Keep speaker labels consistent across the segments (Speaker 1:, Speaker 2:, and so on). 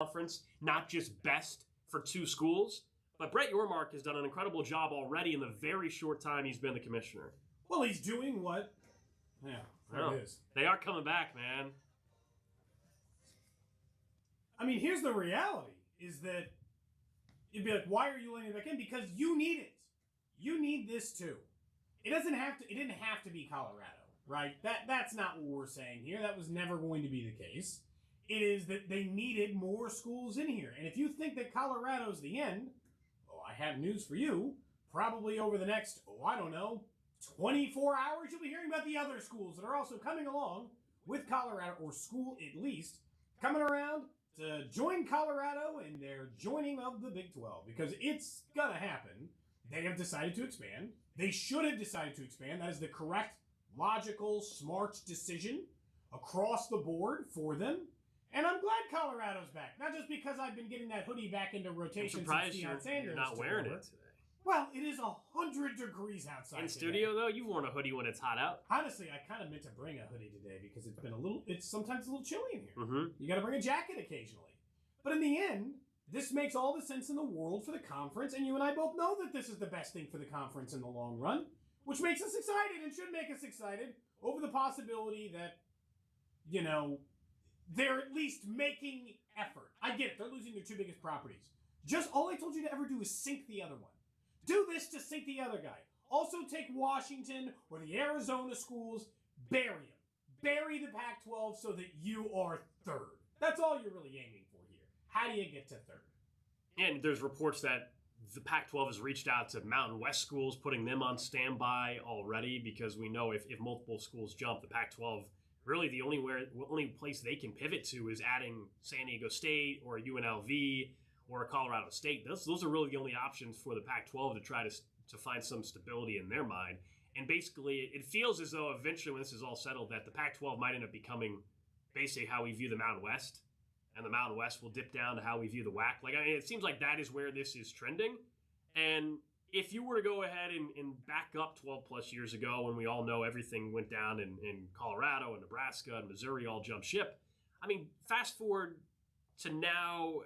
Speaker 1: conference, not just best for two schools. But Brett Yormark has done an incredible job already in the very short time he's been the commissioner.
Speaker 2: Well, he's doing what... Yeah, there it is.
Speaker 1: They are coming back, man.
Speaker 2: I mean, here's the reality, is that you'd be like, why are you letting it back in? Because you need it. You need this too. It didn't have to be Colorado, right? That's not what we're saying here. That was never going to be the case. It is that they needed more schools in here. And if you think that Colorado's the end, well, I have news for you. Probably over the next, 24 hours, you'll be hearing about the other schools that are also coming along with Colorado, or school at least, coming around to join Colorado in their joining of the Big 12, because it's going to happen. They have decided to expand. They should have decided to expand. That is the correct, logical, smart decision across the board for them. And I'm glad Colorado's back. Not just because I've been getting that hoodie back into rotation since Deion Sanders.
Speaker 1: You're not wearing it today.
Speaker 2: Well, it is 100 degrees outside
Speaker 1: in
Speaker 2: today.
Speaker 1: Studio, though, you've worn a hoodie when it's hot out.
Speaker 2: Honestly, I kind of meant to bring a hoodie today because it's sometimes a little chilly in here.
Speaker 1: Mm-hmm.
Speaker 2: You got to bring a jacket occasionally. But in the end, this makes all the sense in the world for the conference, and you and I both know that this is the best thing for the conference in the long run, which makes us excited and should make us excited over the possibility that, they're at least making effort. I get it. They're losing their two biggest properties. Just all I told you to ever do is sink the other one. Do this to sink the other guy. Also take Washington or the Arizona schools, bury them. Bury the Pac-12 so that you are third. That's all you're really aiming for here. How do you get to third?
Speaker 1: And there's reports that the Pac-12 has reached out to Mountain West schools, putting them on standby already, because we know if multiple schools jump, the Pac-12, really the only place they can pivot to is adding San Diego State or UNLV or Colorado State. Those are really the only options for the Pac-12 to try to find some stability in their mind. And basically, it feels as though eventually when this is all settled that the Pac-12 might end up becoming basically how we view the Mountain West, and the Mountain West will dip down to how we view the WAC. It seems like that is where this is trending. And if you were to go ahead and back up 12 plus years ago, when we all know everything went down in Colorado and Nebraska and Missouri all jumped ship, fast forward to now,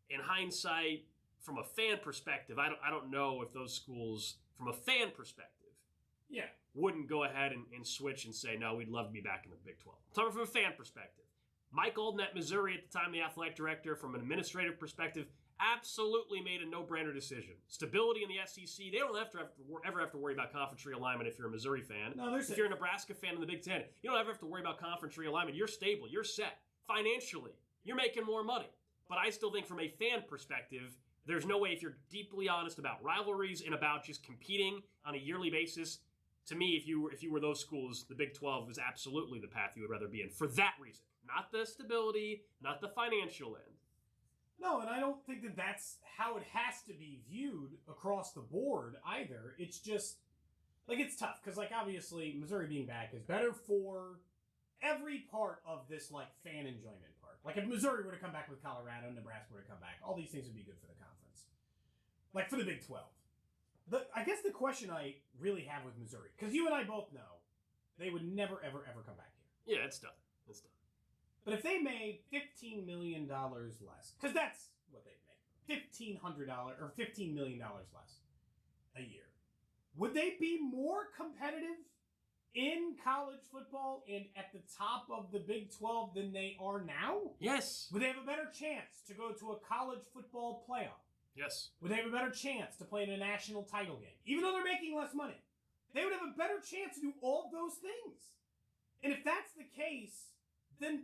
Speaker 1: in hindsight, from a fan perspective, I don't know if those schools, from a fan perspective, wouldn't go ahead and switch and say, no, we'd love to be back in the Big 12. I'm talking from a fan perspective. Mike Alden at Missouri at the time, the athletic director, from an administrative perspective, absolutely made a no-brainer decision. Stability in the SEC, they don't ever have to worry about conference realignment if you're a Missouri fan.
Speaker 2: No,
Speaker 1: if you're a Nebraska fan in the Big Ten, you don't ever have to worry about conference realignment. You're stable. You're set. Financially, you're making more money. But I still think from a fan perspective, there's no way, if you're deeply honest about rivalries and about just competing on a yearly basis, to me, if you were those schools, the Big 12 is absolutely the path you would rather be in. For that reason. Not the stability, not the financial end.
Speaker 2: No, and I don't think that that's how it has to be viewed across the board either. It's just, it's tough. Because, obviously, Missouri being back is better for every part of this, fan enjoyment part. If Missouri were to come back with Colorado, Nebraska were to come back, all these things would be good for the conference. For the Big 12. I guess the question I really have with Missouri, because you and I both know they would never, ever, ever come back here.
Speaker 1: Yeah, it's done. It's done.
Speaker 2: But if they made $15 million less, because that's what they'd make, $1,500 or $15 million less a year, would they be more competitive in college football and at the top of the Big 12 than they are now?
Speaker 1: Yes.
Speaker 2: Would they have a better chance to go to a college football playoff?
Speaker 1: Yes.
Speaker 2: Would they have a better chance to play in a national title game? Even though they're making less money, they would have a better chance to do all those things. And if that's the case, then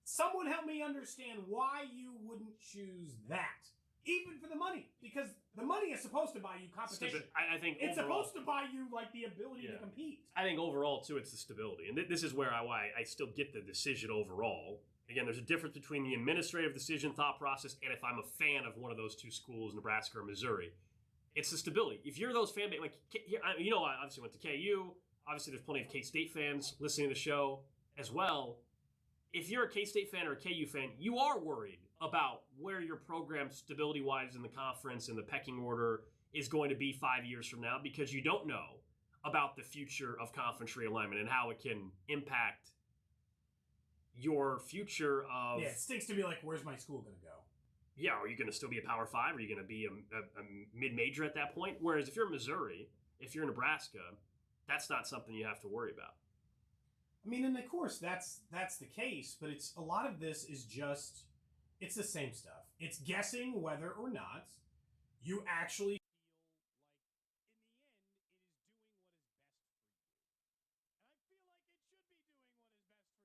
Speaker 2: someone help me understand why you wouldn't choose that, even for the money, because the money is supposed to buy you competition.
Speaker 1: I think
Speaker 2: it's
Speaker 1: overall,
Speaker 2: supposed to buy you the ability to compete.
Speaker 1: I think overall too, it's the stability, and this is why I still get the decision overall. Again, there's a difference between the administrative decision thought process and if I'm a fan of one of those two schools, Nebraska or Missouri. It's the stability. If you're those fan base, I obviously went to KU. Obviously, there's plenty of K-State fans listening to the show as well. If you're a K-State fan or a KU fan, you are worried about where your program stability-wise in the conference and the pecking order is going to be 5 years from now, because you don't know about the future of conference realignment and how it can impact your future of...
Speaker 2: Yeah, it stinks to be like, where's my school going to go?
Speaker 1: Yeah, are you going to still be a Power 5? Are you going to be a mid-major at that point? Whereas if you're Missouri, if you're Nebraska, that's not something you have to worry about.
Speaker 2: I mean, and of course, that's the case, but it's a lot of this is just, it's the same stuff. It's guessing whether or not you actually